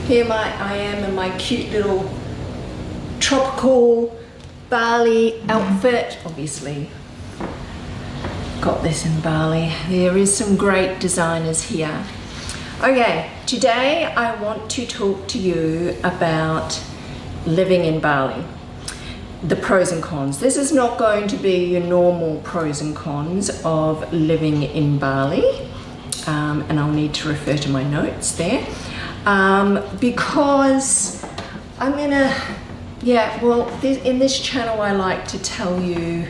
Here I am in my cute little tropical Bali outfit. Obviously got this in Bali. There is some great designers here. Okay, today I want to talk to you about living in Bali. The pros and cons. This is not going to be your normal pros and cons of living in Bali. And I'll need to refer to my notes there. Because I'm gonna, in this channel I like to tell you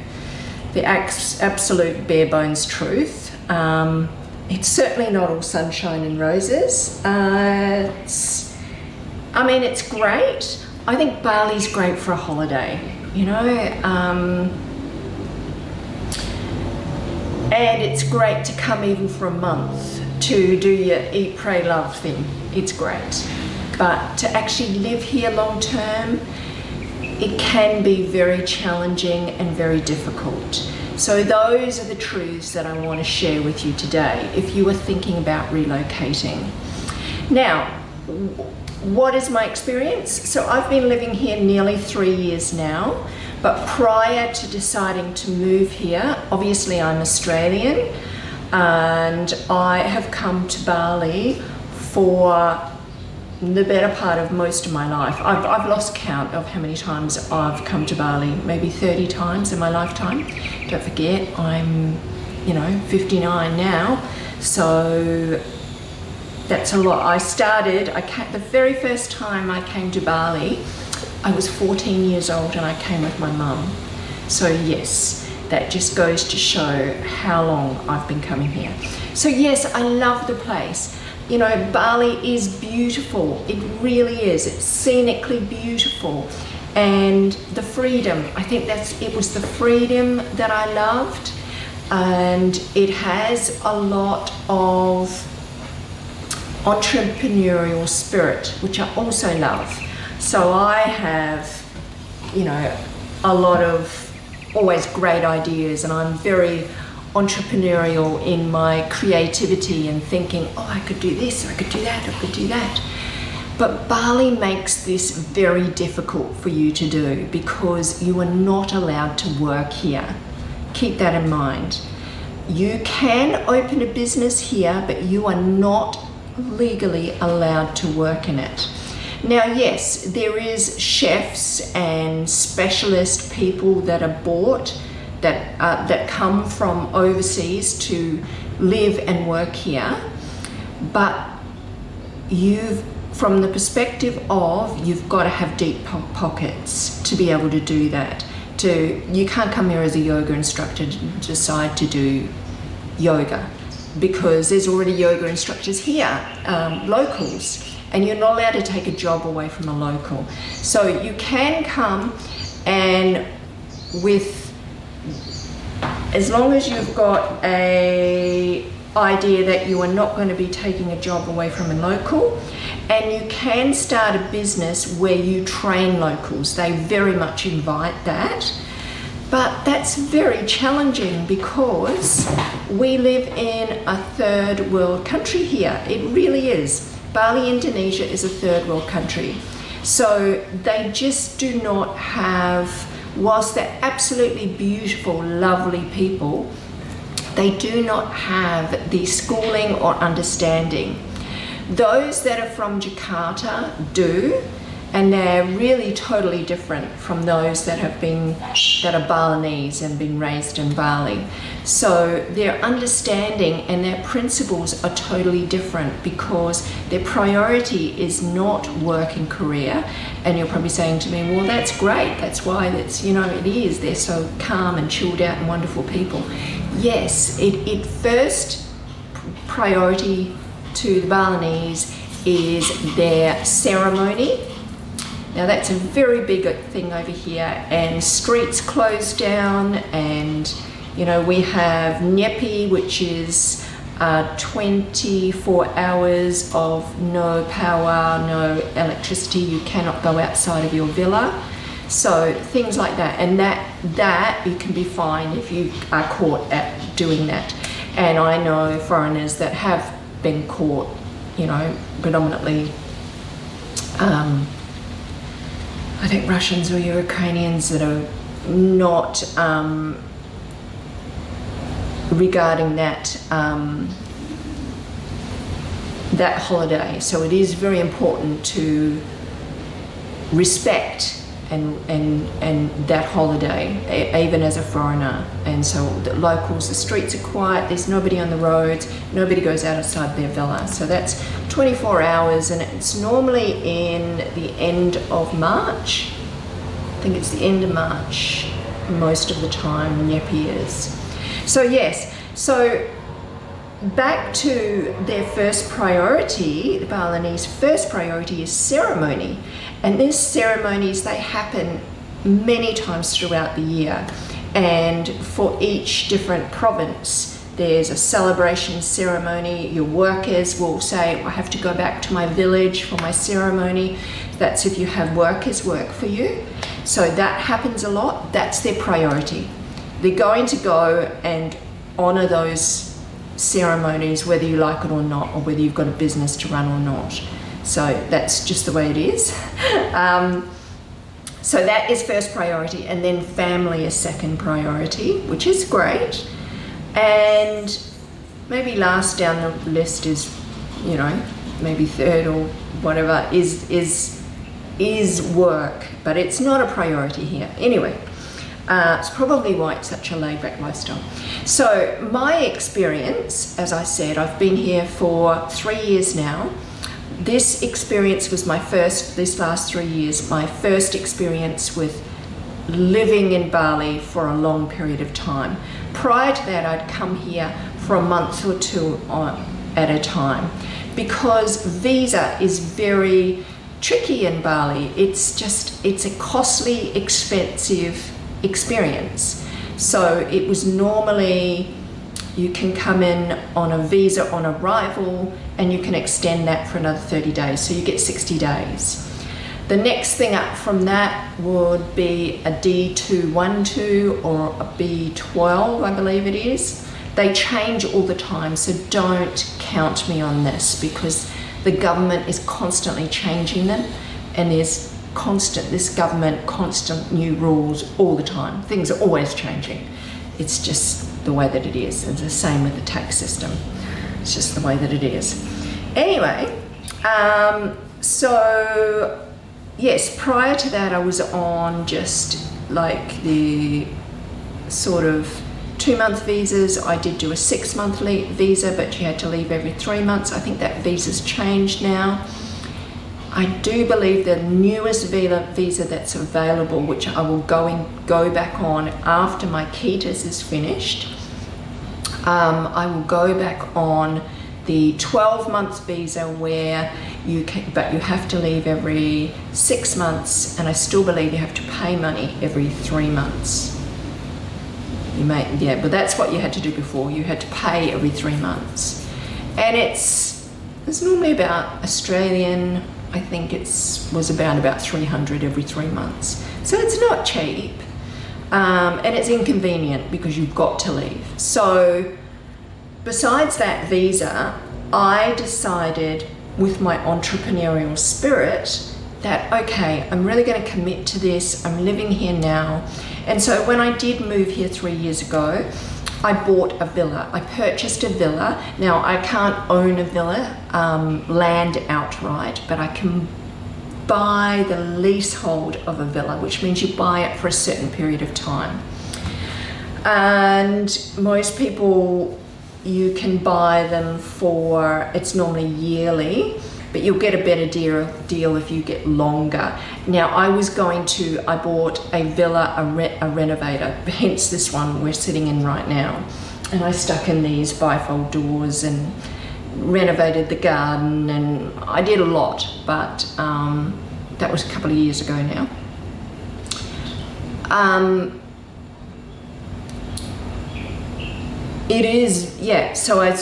the absolute bare bones truth. It's certainly not all sunshine and roses. It's great. I think Bali's great for a holiday, and it's great to come even for a month to do your eat, pray, love thing. It's great. But to actually live here long term, it can be very challenging and very difficult. So those are the truths that I want to share with you today if you are thinking about relocating. Now, what is my experience? So I've been living here nearly 3 years now, but prior to deciding to move here, obviously I'm Australian, and I have come to Bali for the better part of most of my life. I've lost count of how many times I've come to Bali, maybe 30 times in my lifetime. Don't forget, I'm 59 now, so that's a lot. The very first time I came to Bali, I was 14 years old and I came with my mum. So yes, that just goes to show how long I've been coming here. So yes, I love the place. Bali is beautiful. It really is. It's scenically beautiful. And the freedom, I think it was the freedom that I loved. And it has a lot of entrepreneurial spirit, which I also love. So I have, a lot of always great ideas, and I'm very entrepreneurial in my creativity and thinking, I could do this, I could do that, I could do that. But Bali makes this very difficult for you to do because you are not allowed to work here. Keep that in mind. You can open a business here, but you are not legally allowed to work in it. Now, yes, there is chefs and specialist people that are bought that come from overseas to live and work here, but from the perspective of you've got to have deep pockets to be able to do that. You can't come here as a yoga instructor to decide to do yoga, because there's already yoga instructors here, locals, and you're not allowed to take a job away from a local. So you can come, and as long as you've got a idea that you are not going to be taking a job away from a local, and you can start a business where you train locals. They very much invite that. But that's very challenging because we live in a third world country here. It really is. Bali, Indonesia is a third world country. So they just do not have, whilst they're absolutely beautiful, lovely people, they do not have the schooling or understanding. Those that are from Jakarta do, and they're really totally different from those that are Balinese and been raised in Bali. So their understanding and their principles are totally different because their priority is not work and career. And you're probably saying to me, well, that's great. That's why it is. They're so calm and chilled out and wonderful people. Yes, it first priority to the Balinese is their ceremony. Now that's a very big thing over here, and streets closed down, and we have Nyepi, which is 24 hours of no power, no electricity. You cannot go outside of your villa. So things like that, and that you can be fined if you are caught at doing that. And I know foreigners that have been caught, predominantly I think Russians or Ukrainians that are not regarding that that holiday. So it is very important to respect and that holiday, even as a foreigner. And so the locals, the streets are quiet, there's nobody on the roads, nobody goes outside their villa. So that's 24 hours, and it's normally in the end of March. I think it's the end of March most of the time, Nyepi is. So yes, so back to their first priority, the Balinese first priority is ceremony. And these ceremonies, they happen many times throughout the year. And for each different province, there's a celebration ceremony. Your workers will say, I have to go back to my village for my ceremony. That's if you have workers work for you. So that happens a lot. That's their priority. They're going to go and honor those ceremonies, whether you like it or not, or whether you've got a business to run or not. So that's just the way it is. So that is first priority, and then family is second priority, which is great. And maybe last down the list is, you know, maybe third or whatever is work, but it's not a priority here. Anyway, it's probably why it's such a laid-back lifestyle. So my experience, as I said, I've been here for 3 years now. This experience was this last 3 years, my first experience with living in Bali for a long period of time. Prior to that, I'd come here for a month or two at a time, because visa is very tricky in Bali. It's a costly, expensive experience. So it was normally, you can come in on a visa on arrival and you can extend that for another 30 days. So you get 60 days. The next thing up from that would be a D212 or a B12, I believe it is. They change all the time, so don't count me on this, because the government is constantly changing them, and there's this government, constant new rules all the time. Things are always changing. It's just the way that it is. It's the same with the tax system. It's just the way that it is. Anyway, so yes, prior to that I was on just like the sort of 2-month visas. I did do a 6-month visa, but you had to leave every 3 months. I think that visa's changed now. I do believe the newest visa that's available, which I will go back on after my KETAs is finished, I will go back on the 12-month visa where but you have to leave every 6 months, and I still believe you have to pay money every 3 months. But that's what you had to do before. You had to pay every 3 months, and it's normally about Australian. I think was about 300 every 3 months. So it's not cheap, and it's inconvenient because you've got to leave. So besides that visa, I decided with my entrepreneurial spirit that, okay, I'm really going to commit to this. I'm living here now. And so when I did move here 3 years ago, I bought a villa. I purchased a villa. Now, I can't own a villa, land outright, but I can buy the leasehold of a villa, which means you buy it for a certain period of time. And most people, you can buy them for, it's normally yearly, but you'll get a better deal if you get longer. Now, I bought a villa, a renovator, hence this one we're sitting in right now. And I stuck in these bifold doors and renovated the garden, and I did a lot, but that was a couple of years ago now. It is, yeah, so I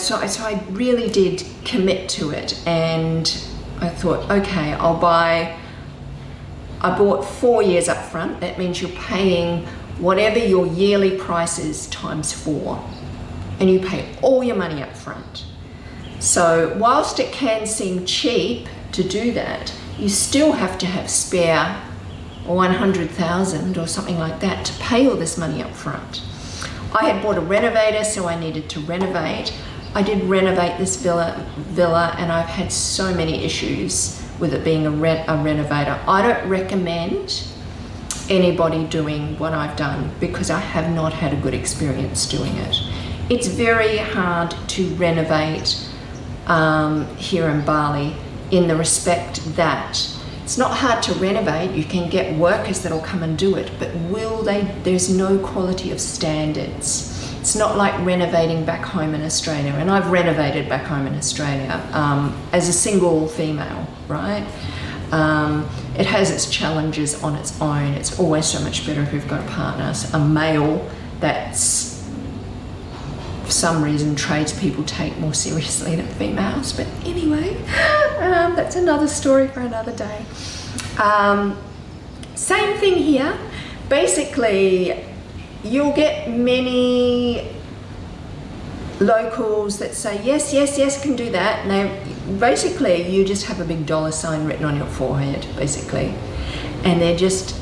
really did commit to it, and I thought, okay, I bought 4 years up front. That means you're paying whatever your yearly price is times 4, and you pay all your money up front. So whilst it can seem cheap to do that, you still have to have spare 100,000 or something like that to pay all this money up front. I had bought a renovator, so I needed to renovate. I did renovate this villa, and I've had so many issues with it being a renovator. I don't recommend anybody doing what I've done because I have not had a good experience doing it. It's very hard to renovate here in Bali, in the respect that it's not hard to renovate. You can get workers that'll come and do it, but will they? There's no quality of standards. It's not like renovating back home in Australia, and I've renovated back home in Australia as a single female, right? It has its challenges on its own. It's always so much better if you've got a partner, a male that's, for some reason, tradespeople take more seriously than females. But anyway, that's another story for another day. Same thing here. Basically, you'll get many locals that say, yes, yes, yes, can do that. And they, basically, you just have a big $ written on your forehead, basically. And they're just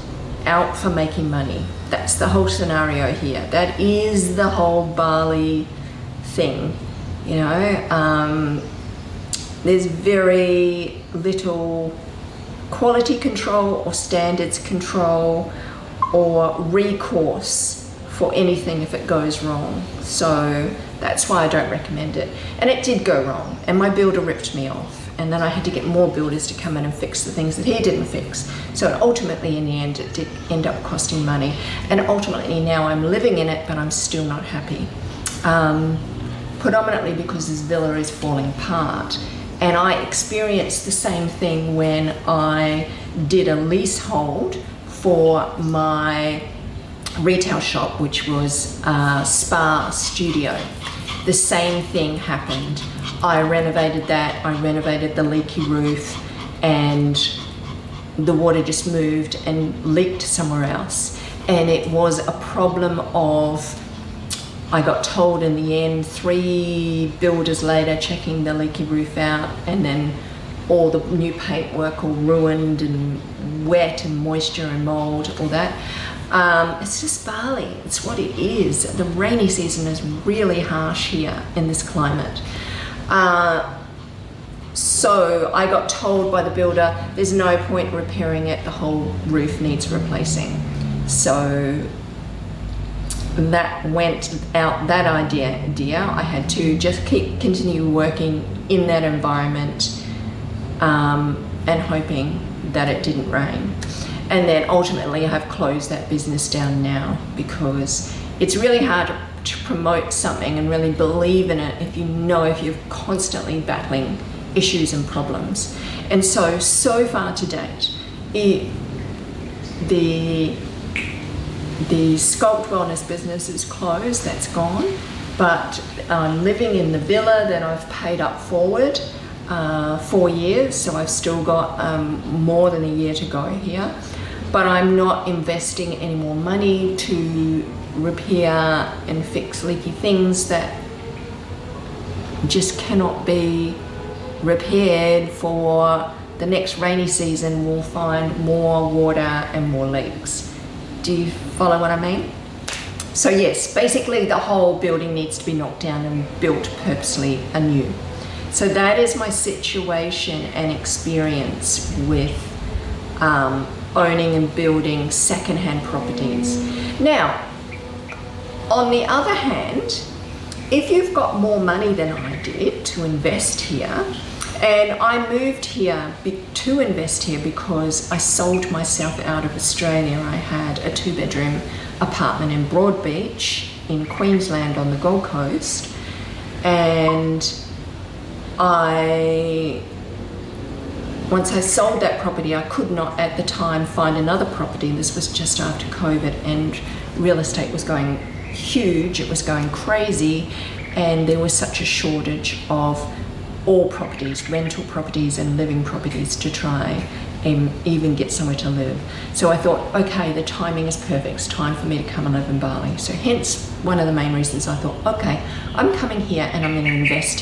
out for making money. That's the whole scenario here. That is the whole Bali thing, you know. There's very little quality control or standards control or recourse for anything if it goes wrong. So that's why I don't recommend it. And it did go wrong, and my builder ripped me off, and then I had to get more builders to come in and fix the things that he didn't fix. So ultimately, in the end, it did end up costing money, and ultimately now I'm living in it, but I'm still not happy. Predominantly because this villa is falling apart, and I experienced the same thing when I did a leasehold for my retail shop, which was a spa studio. The same thing happened. I renovated that, I renovated the leaky roof, and the water just moved and leaked somewhere else. And it was a problem of, I got told in the end, 3 builders later checking the leaky roof out, and then all the new paintwork all ruined and wet and moisture and mold, all that. It's just Bali, it's what it is. The rainy season is really harsh here in this climate. So I got told by the builder, there's no point repairing it, the whole roof needs replacing. So that went out, that idea. I had to just continue working in that environment and hoping that it didn't rain. And then ultimately I've closed that business down now because it's really hard to promote something and really believe in it if you're constantly battling issues and problems. And so far to date, the Sculpt Wellness business is closed, that's gone, but I'm living in the villa that I've paid up forward 4 years, so I've still got more than a year to go here. But I'm not investing any more money to repair and fix leaky things that just cannot be repaired. For the next rainy season, we'll find more water and more leaks. Do you follow what I mean? So yes, basically the whole building needs to be knocked down and built purposely anew. So that is my situation and experience with owning and building secondhand properties. Now, on the other hand, if you've got more money than I did to invest here, and I moved here to invest here because I sold myself out of Australia. I had a 2-bedroom apartment in Broadbeach in Queensland on the Gold Coast, and once I sold that property, I could not at the time find another property. This was just after COVID, and real estate was going huge, it was going crazy, and there was such a shortage of all properties, rental properties and living properties, to try even get somewhere to live. So I thought, okay, the timing is perfect. It's time for me to come and live in Bali. So hence one of the main reasons I thought, okay, I'm coming here and I'm going to invest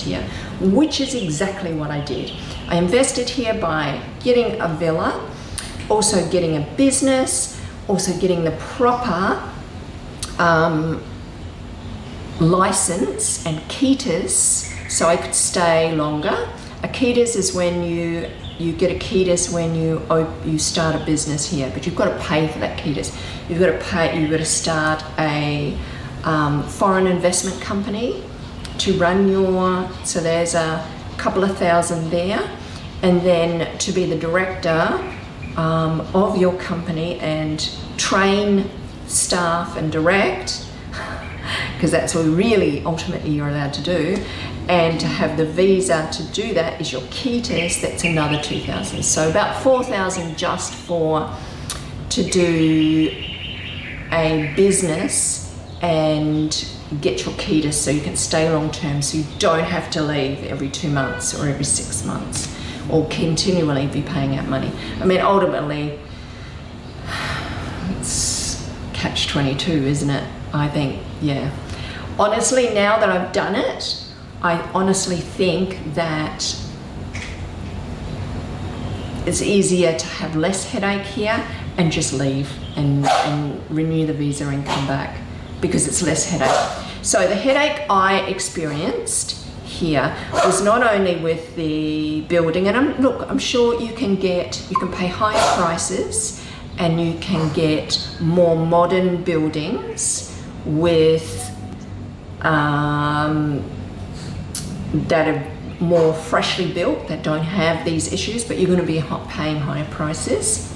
here, which is exactly what I did. I invested here by getting a villa, also getting a business, also getting the proper license and ketas so I could stay longer. A ketas is when you get a ketas when you start a business here, but you've got to pay for that ketas. You've got to start a foreign investment company to run so there's a couple of thousand there, and then to be the director of your company and train staff and direct, because that's what really ultimately you're allowed to do. And to have the visa to do that is your ketas, that's another 2,000. So about 4,000 just to do a business and get your ketas so you can stay long term, so you don't have to leave every 2 months or every 6 months or continually be paying out money. I mean, ultimately, it's catch-22, isn't it? I think, yeah. Honestly, now that I've done it, I honestly think that it's easier to have less headache here and just leave and renew the visa and come back, because it's less headache. So the headache I experienced here was not only with the building, and I'm sure you can pay higher prices and you can get more modern buildings with that are more freshly built, that don't have these issues, but you're going to be paying higher prices.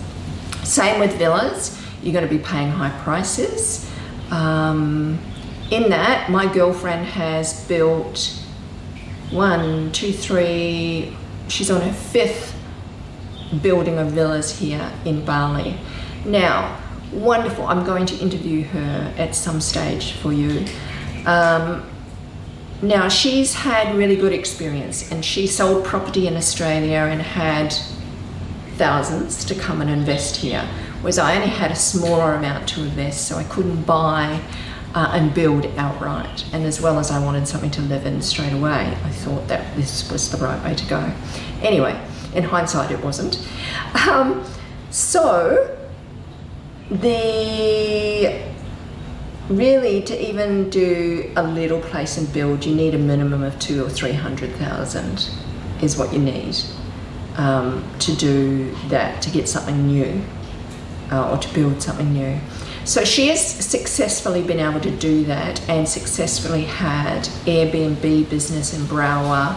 Same with villas, you're going to be paying high prices. In that, my girlfriend has built 1, 2, 3, she's on her 5th building of villas here in Bali. Now, wonderful, I'm going to interview her at some stage for you. Now, she's had really good experience, and she sold property in Australia and had thousands to come and invest here, whereas I only had a smaller amount to invest, so I couldn't buy and build outright. And as well as I wanted something to live in straight away, I thought that this was the right way to go. Anyway, in hindsight, it wasn't. Really, to even do a little place and build, you need a minimum of 200,000 or 300,000 is what you need to do that, to get something new or to build something new. So she has successfully been able to do that and successfully had Airbnb business in Brower.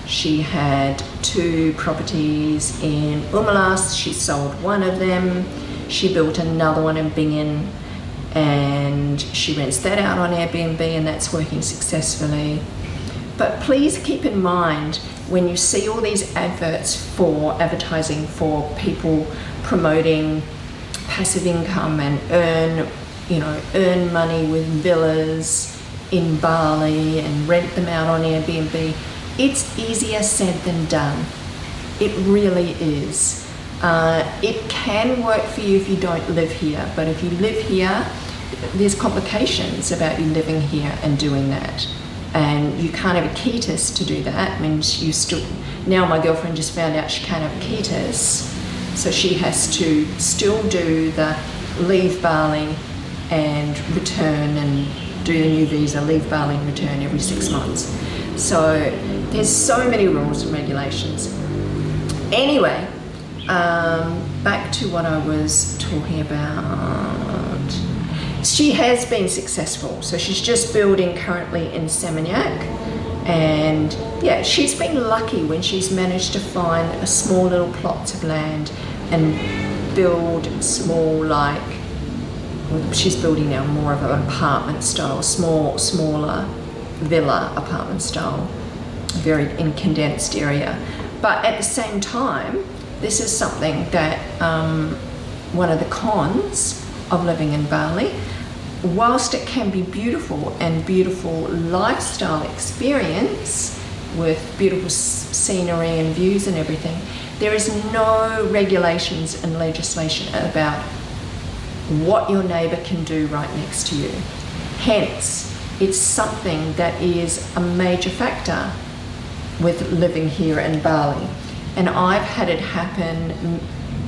She had 2 properties in Umalas. She sold one of them. She built another one in Bingen, and she rents that out on Airbnb, and that's working successfully. But please keep in mind, when you see all these adverts for advertising for people promoting passive income and earn money with villas in Bali and rent them out on Airbnb, it's easier said than done. It really is. It can work for you if you don't live here, but if you live here, there's complications about you living here and doing that, and you can't have a ketas to do that. I mean, now my girlfriend just found out she can't have a ketas, so she has to still do the leave Bali and return, and do the new visa, leave Bali and return every 6 months. So there's so many rules and regulations. Anyway, back to what I was talking about. She has been successful, so she's just building currently in Seminyak, and yeah, she's been lucky when she's managed to find a small little plots of land and build small, she's building now more of an apartment style, smaller villa apartment style, very in condensed area. But at the same time, this is something that one of the cons of living in Bali, whilst it can be beautiful and beautiful lifestyle experience with beautiful scenery and views and everything, There is no regulations and legislation about what your neighbour can do right next to you. Hence, it's something that is a major factor with living here in Bali. And I've had it happen,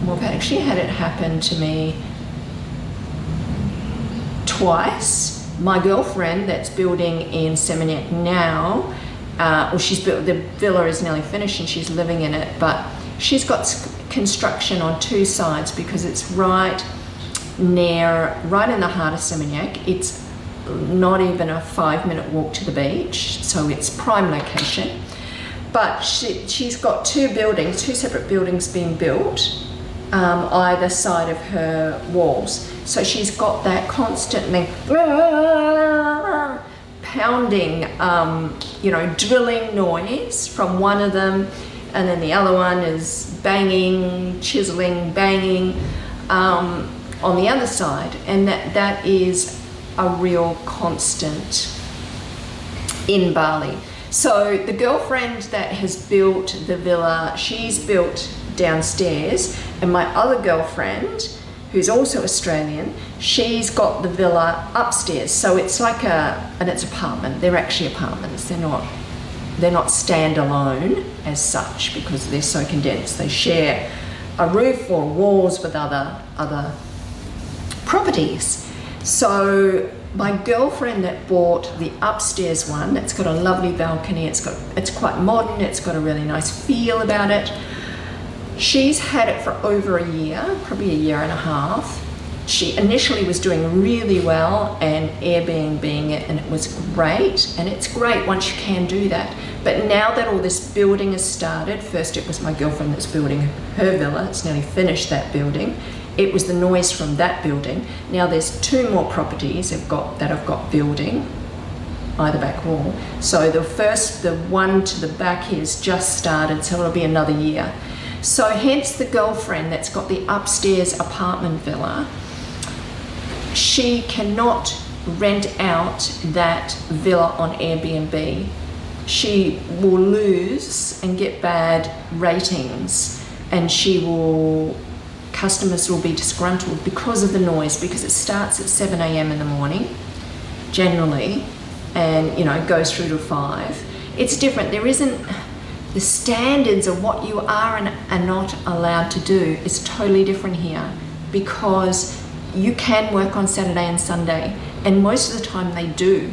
well, I've actually had it happen to me twice. My girlfriend that's building in Seminyak now, well, the villa is nearly finished and she's living in it, but she's got construction on two sides because it's right in the heart of Seminyak. It's not even a 5-minute walk to the beach, so it's prime location. But she's got two separate buildings being built either side of her walls. So she's got that constantly pounding, drilling noise from one of them, and then the other one is banging, chiseling, banging on the other side. And that is a real constant in Bali. So the girlfriend that has built the villa, she's built downstairs, and my other girlfriend, who's also Australian, she's got the villa upstairs. So it's like it's apartment. They're actually apartments. They're not standalone as such because they're so condensed. They share a roof or walls with other properties. So my girlfriend that bought the upstairs one, that's got a lovely balcony, it's quite modern, it's got a really nice feel about it. She's had it for over a year, probably a year and a half. She initially was doing really well and Airbnb-ing it, and it was great, and it's great once you can do that. But now that all this building has started, first it was my girlfriend that's building her villa, it's nearly finished that building. It was the noise from that building. Now there's two more properties that have got building, either back wall. So the one to the back has just started, so it'll be another year. So hence the girlfriend that's got the upstairs apartment villa, she cannot rent out that villa on Airbnb. She will lose and get bad ratings, and customers will be disgruntled because of the noise, because it starts at 7 a.m. in the morning generally, and goes through to 5. It's different. There isn't the standards of what you are and are not allowed to do is totally different here, because you can work on Saturday and Sunday, and most of the time they do.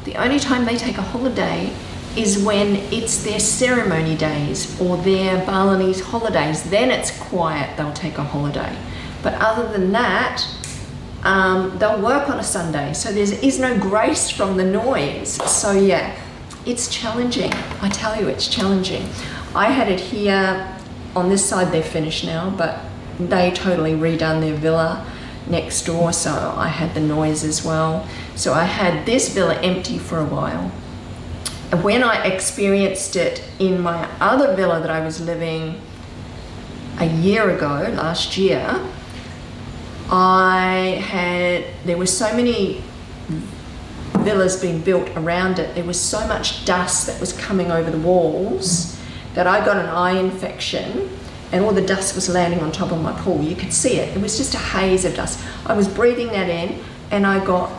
The only time they take a holiday is when it's their ceremony days or their Balinese holidays. Then it's quiet, they'll take a holiday. But other than that, they'll work on a Sunday. So there is no grace from the noise. So yeah, it's challenging. I tell you, it's challenging. I had it here on this side, they're finished now, but they totally redone their villa next door, so I had the noise as well. So I had this villa empty for a while. When I experienced it in my other villa that I was living a year ago, last year, there were so many villas being built around it. There was so much dust that was coming over the walls that I got an eye infection, and all the dust was landing on top of my pool. You could see it. It was just a haze of dust. I was breathing that in, and I got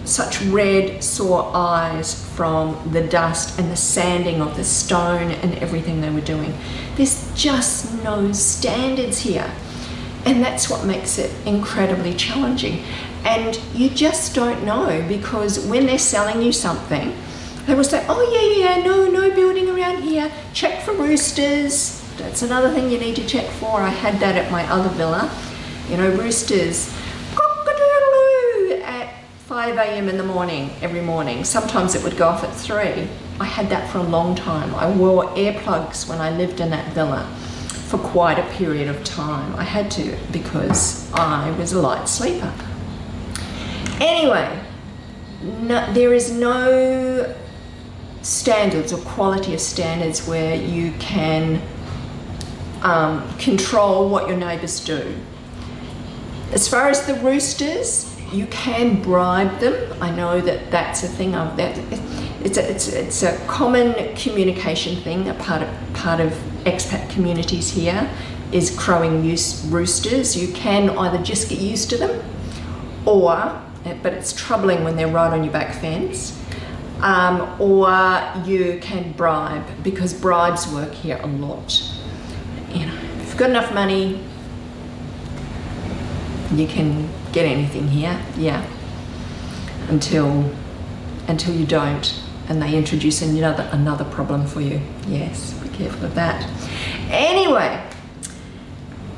such red, sore eyes from the dust and the sanding of the stone and everything they were doing. There's just no standards here. And that's what makes it incredibly challenging. And you just don't know, because when they're selling you something, they will say, oh yeah, no building around here. Check for roosters. That's another thing you need to check for. I had that at my other villa. Roosters, cock-a-doodle-doo, at 5 a.m. in the morning, every morning. Sometimes it would go off at 3. I had that for a long time. I wore earplugs when I lived in that villa for quite a period of time. I had to, because I was a light sleeper. Anyway, there is no standards or quality of standards where you can control what your neighbours do. As far as the roosters, you can bribe them. I know that that's a thing. it's a common communication thing. A part of expat communities here is crowing roosters. You can either just get used to them, but it's troubling when they're right on your back fence, or you can bribe, because bribes work here a lot. You know, if you've got enough money, you can get anything here, yeah, until you don't, and they introduce another problem for you. Yes, be careful of that. Anyway,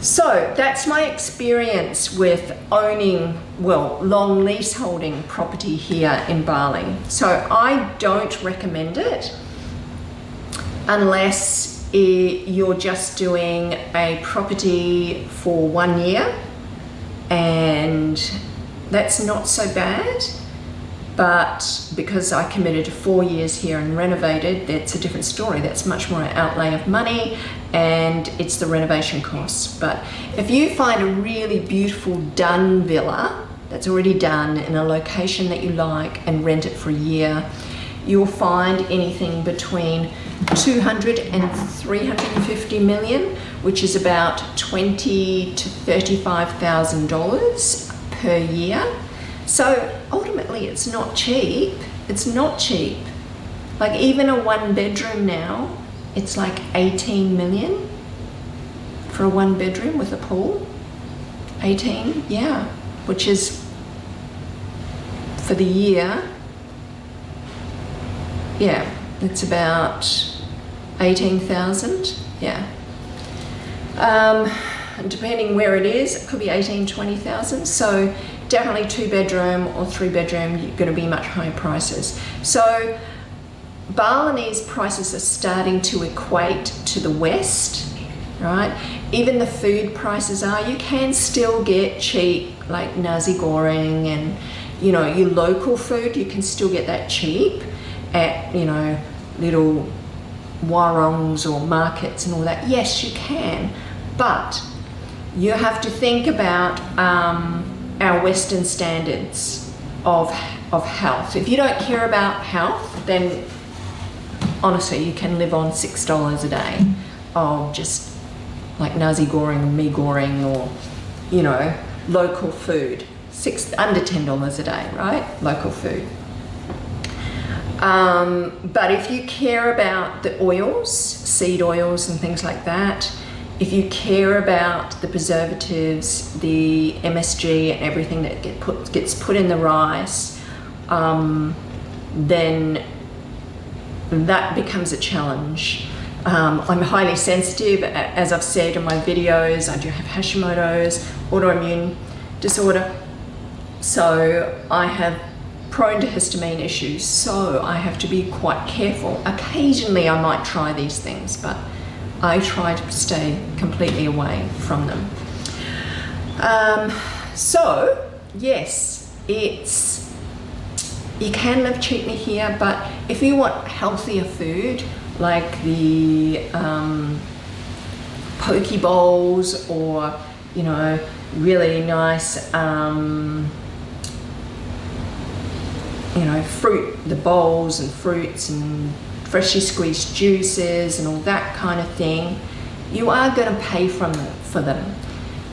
so that's my experience with owning, long leaseholding property here in Bali. So I don't recommend it unless you're just doing a property for 1 year, and that's not so bad. But because I committed to 4 years here and renovated, that's a different story. That's much more an outlay of money, and it's the renovation costs. But if you find a really beautiful done villa that's already done in a location that you like and rent it for a year, you'll find anything between 200 and 350 million, which is about $20,000 to $35,000 per year. So ultimately it's not cheap. It's not cheap. Like even a 1 bedroom now, it's like 18 million for a 1 bedroom with a pool. 18, yeah, which is for the year, yeah, it's about 18,000, yeah. Depending where it is, it could be 18, 20,000. So definitely 2 bedroom or 3 bedroom, you're going to be much higher prices. So Balinese prices are starting to equate to the West, right? Even the food prices are, you can still get cheap, like nasi goreng and, you know, your local food, you can still get that cheap at, you know, little warongs or markets and all that. Yes, you can, but you have to think about our Western standards of health. If you don't care about health, then honestly, you can live on $6 a day of just like nasi goreng or mee goreng, or, you know, local food. Under $10 a day, right? Local food. But if you care about the oils, seed oils and things like that, if you care about the preservatives, the MSG and everything that gets put in the rice, then that becomes a challenge. I'm highly sensitive, as I've said in my videos. I do have Hashimoto's, autoimmune disorder. So I have prone to histamine issues, so I have to be quite careful. Occasionally I might try these things, but I try to stay completely away from them. So yes, you can live cheaply here, but if you want healthier food, like the poke bowls, or, you know, really nice, you know, the bowls and fruits and freshly squeezed juices and all that kind of thing, you are going to pay for them.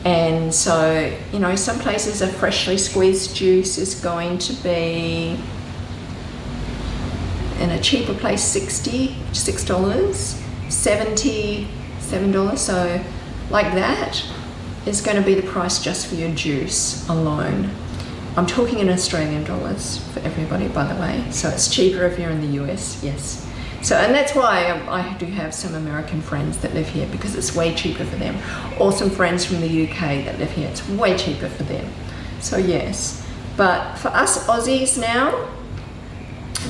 And so, you know, some places a freshly squeezed juice is going to be, in a cheaper place, $6, $7, so like that is going to be the price just for your juice alone. I'm talking in Australian dollars for everybody, by the way, so it's cheaper if you're in the US, yes. So, and that's why I do have some American friends that live here, because it's way cheaper for them. Or some friends from the UK that live here, it's way cheaper for them. So yes, but for us Aussies now,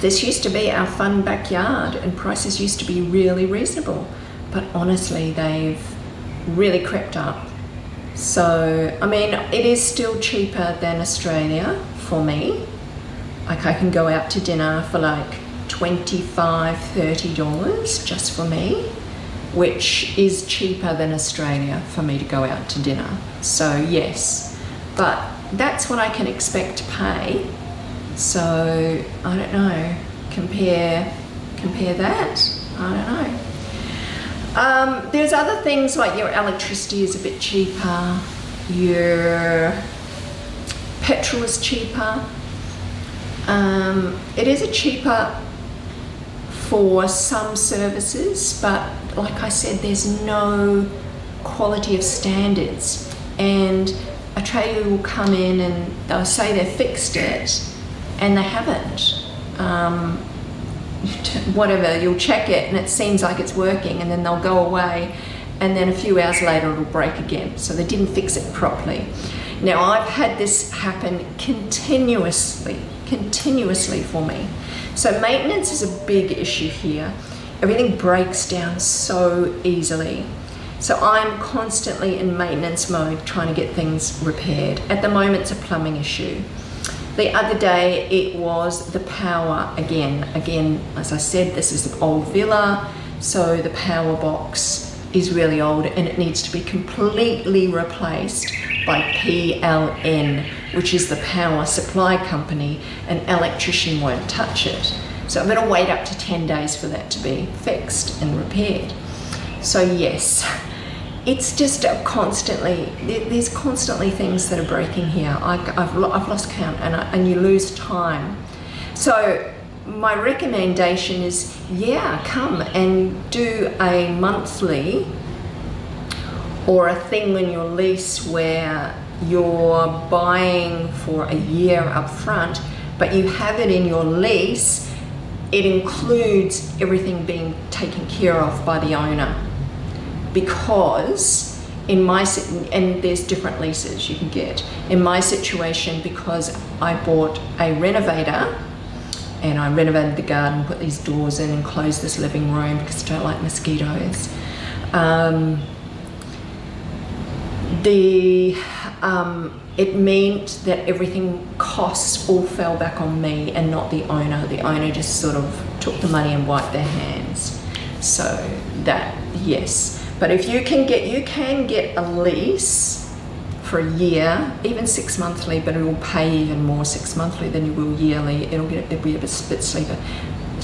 this used to be our fun backyard and prices used to be really reasonable. But honestly, they've really crept up. So, I mean, it is still cheaper than Australia for me. Like I can go out to dinner for like $25, $30 just for me, which is cheaper than Australia for me to go out to dinner. So yes, but that's what I can expect to pay. So I don't know, compare that. I don't know. There's other things like your electricity is a bit cheaper, your petrol is cheaper. It is a cheaper for some services, but like I said, there's no quality of standards, and a trader will come in and they'll say they've fixed it and they haven't. Whatever, you'll check it and it seems like it's working, and then they'll go away, and then a few hours later it'll break again. So they didn't fix it properly. Now, I've had this happen continuously for me. So maintenance is a big issue here. Everything breaks down so easily. So I'm constantly in maintenance mode trying to get things repaired. At the moment, it's a plumbing issue. The other day, it was the power again. Again, as I said, this is an old villa, so the power box is really old and it needs to be completely replaced by PLN, which is the power supply company. An electrician won't touch it. So I'm going to wait up to 10 days for that to be fixed and repaired. So yes, it's just there's constantly things that are breaking here. I've lost count, and you lose time. So my recommendation is, come and do a monthly or a thing on your lease where you're buying for a year up front, but you have it in your lease. It includes everything being taken care of by the owner, because and there's different leases you can get. In my situation, because I bought a renovator and I renovated the garden, put these doors in and closed this living room because I don't like mosquitoes. It meant that everything costs all fell back on me and not the owner. The owner just sort of took the money and wiped their hands. So that, yes. But if you can get a lease for a year, even 6 monthly, but it will pay even more 6 monthly than you will yearly. It'll be a bit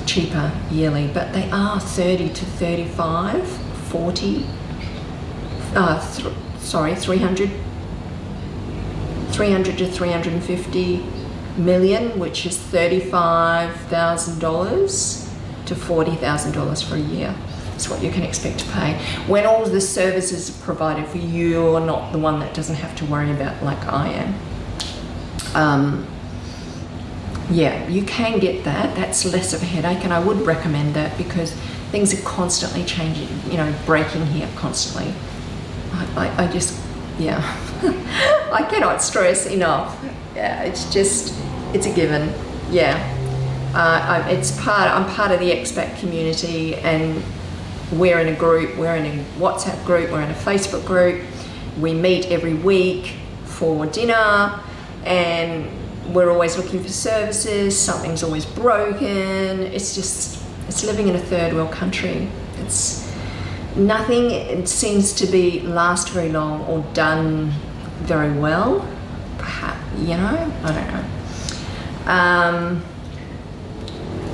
cheaper yearly, but they are 30 to 35, 40, 300 to 350 million, which is $35,000 to $40,000 for a year. That's what you can expect to pay. When all the services are provided for you, you're not the one that doesn't have to worry about, like I am. You can get that. That's less of a headache, and I would recommend that because things are constantly changing, breaking here constantly. I just, I cannot stress enough. Yeah, it's a given. I'm part of the expat community, and we're in a group, we're in a WhatsApp group, we're in a Facebook group. We meet every week for dinner, and we're always looking for services. Something's always broken. It's living in a third world country. Nothing seems to last very long or done very well. Perhaps, I don't know.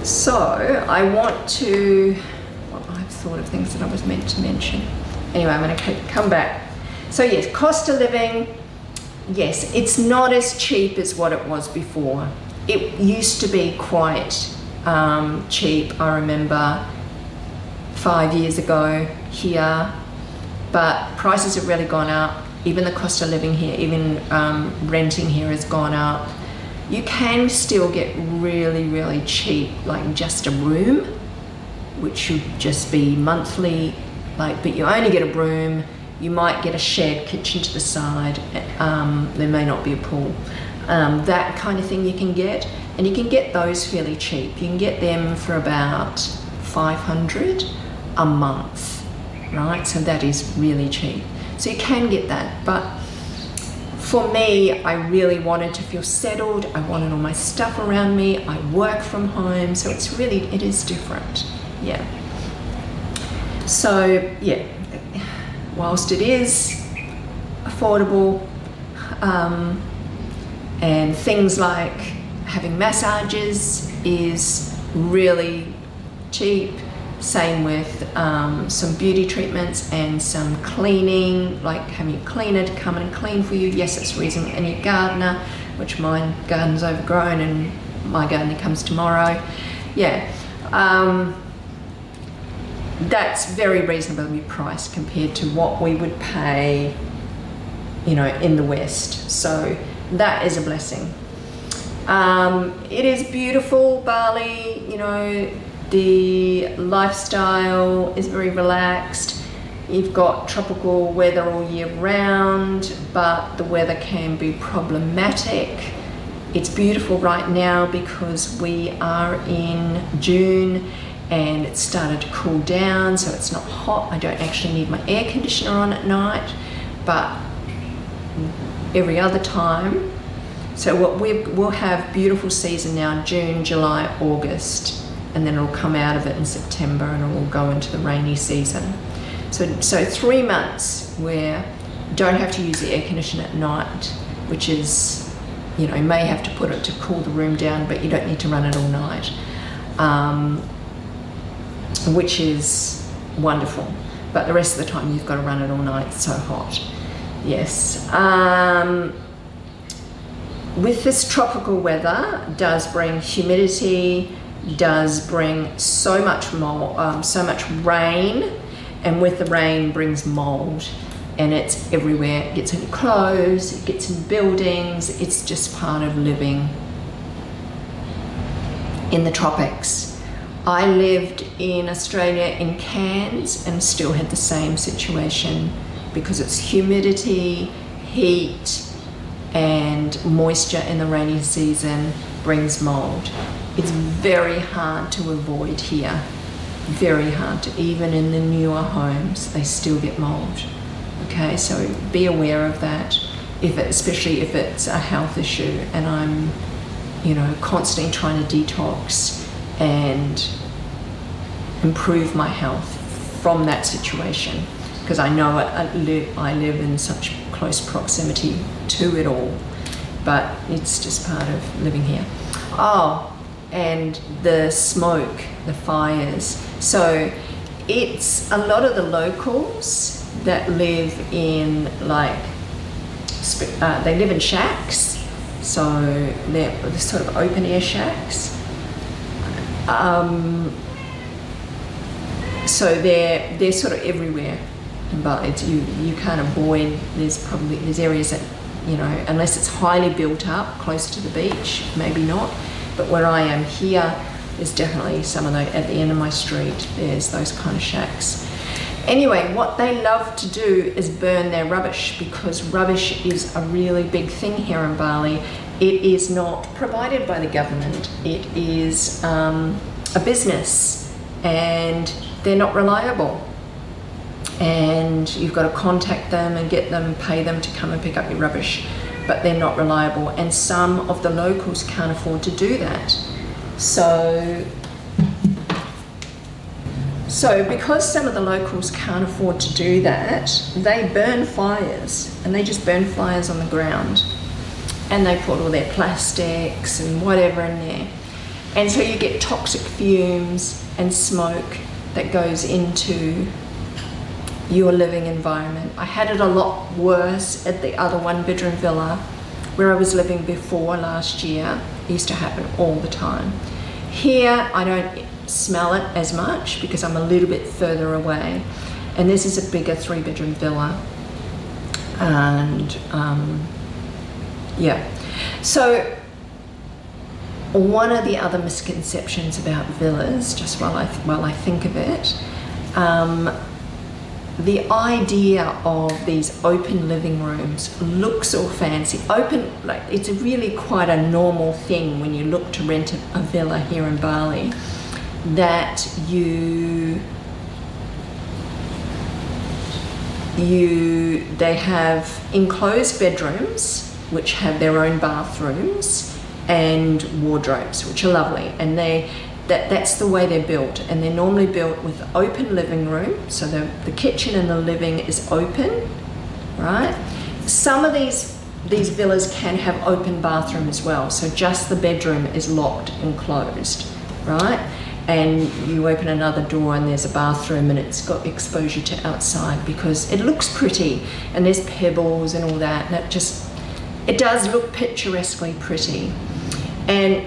So I want to, I've thought of things that I was meant to mention. Anyway, I'm going to come back. So yes, cost of living, yes, it's not as cheap as what it was before. It used to be quite cheap, I remember 5 years ago here, but prices have really gone up. Even the cost of living here, even renting here has gone up. You can still get really, really cheap, like just a room, which should just be monthly, but you only get a room. You might get a shared kitchen to the side. There may not be a pool. That kind of thing you can get, and you can get those fairly cheap. You can get them for about $500 a month, right? So that is really cheap. So you can get that, but for me, I really wanted to feel settled. I wanted all my stuff around me. I work from home, so it is different. Yeah. So yeah, whilst it is affordable, and things like having massages is really cheap. Same with some beauty treatments and some cleaning, like having a cleaner to come in and clean for you. Yes, it's reasonable. And your gardener, which my garden's overgrown and my gardener comes tomorrow. Yeah, that's very reasonably priced compared to what we would pay, you know, in the West. So that is a blessing. It is beautiful, Bali, you know. The lifestyle is very relaxed. You've got tropical weather all year round, but the weather can be problematic. It's beautiful right now because we are in June and it's started to cool down, so it's not hot. I don't actually need my air conditioner on at night, but every other time. So what we'll have beautiful season now, June, July, August. And then it'll come out of it in September and it will go into the rainy season. So 3 months where you don't have to use the air conditioner at night, which is, you know, you may have to put it to cool the room down, but you don't need to run it all night, which is wonderful. But the rest of the time you've got to run it all night, it's so hot. Yes. With this tropical weather, does bring humidity, does bring so much rain, and with the rain brings mold, and it's everywhere. It gets in your clothes, it gets in buildings. It's just part of living in the tropics. I lived in Australia in Cairns and still had the same situation because it's humidity, heat, and moisture in the rainy season brings mold. It's very hard to avoid here, very hard to, even in the newer homes, they still get mold. Okay, so be aware of that, especially if it's a health issue, and I'm, you know, constantly trying to detox and improve my health from that situation, because I know I live in such close proximity to it all, but it's just part of living here. Oh, and the smoke, the fires. So it's a lot of the locals that live in they live in shacks. So they're sort of open air shacks. So they're sort of everywhere. But you can't avoid, there's areas that, you know, unless it's highly built up close to the beach, maybe not. But where I am here, there's definitely some of those at the end of my street. There's those kind of shacks. Anyway, what they love to do is burn their rubbish, because rubbish is a really big thing here in Bali. It is not provided by the government. It is a business, and they're not reliable. And you've got to contact them and get them, pay them to come and pick up your rubbish, but they're not reliable, and some of the locals can't afford to do that. So because some of the locals can't afford to do that, they burn fires, and they just burn fires on the ground, and they put all their plastics and whatever in there, and so you get toxic fumes and smoke that goes into your living environment. I had it a lot worse at the other 1-bedroom villa where I was living before last year. It used to happen all the time. Here I don't smell it as much because I'm a little bit further away, and this is a bigger 3-bedroom villa. And yeah, so one of the other misconceptions about villas, just while I think of it, the idea of these open living rooms looks all fancy. Open, like, it's really quite a normal thing when you look to rent a villa here in Bali, that they have enclosed bedrooms which have their own bathrooms and wardrobes, which are lovely, and that's the way they're built, and they're normally built with open living room, so the kitchen and the living is open, right? Some of these villas can have open bathroom as well, so just the bedroom is locked and closed. right? And you open another door and there's a bathroom and it's got exposure to outside because it looks pretty and there's pebbles and all that, and it does look picturesquely pretty. And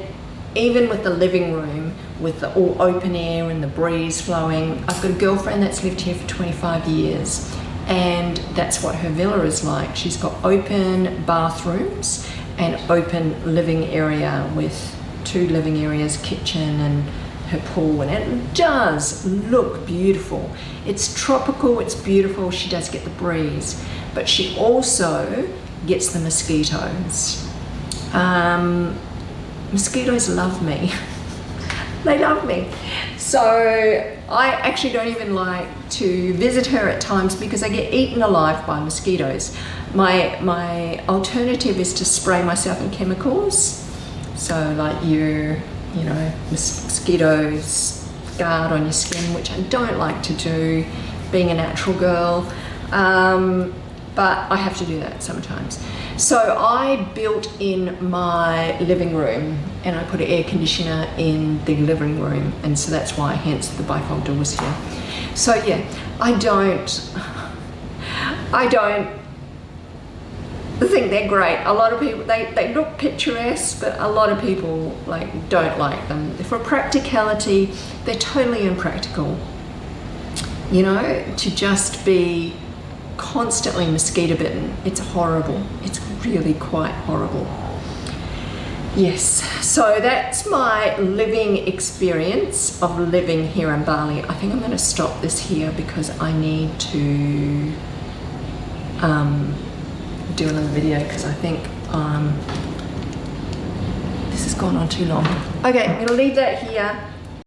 even with the living room, with the all open air and the breeze flowing, I've got a girlfriend that's lived here for 25 years, and that's what her villa is like. She's got open bathrooms and open living area with 2 living areas, kitchen and her pool, and it does look beautiful. It's tropical, it's beautiful, she does get the breeze, but she also gets the mosquitoes. Mosquitoes love me. They love me. So I actually don't even like to visit her at times because I get eaten alive by mosquitoes. My alternative is to spray myself in chemicals. So like mosquitoes guard on your skin, which I don't like to do, being a natural girl. But I have to do that sometimes. So I built in my living room and I put an air conditioner in the living room, and so that's why, hence the bifold doors here. So yeah, I don't think they're great. A lot of people, they look picturesque, but a lot of people don't like them. For practicality, they're totally impractical. To just be constantly mosquito bitten, it's horrible. It's really quite horrible. Yes, so that's my living experience of living here in Bali. I think I'm going to stop this here because I need to do another video because I think this has gone on too long. Okay, I'm going to leave that here.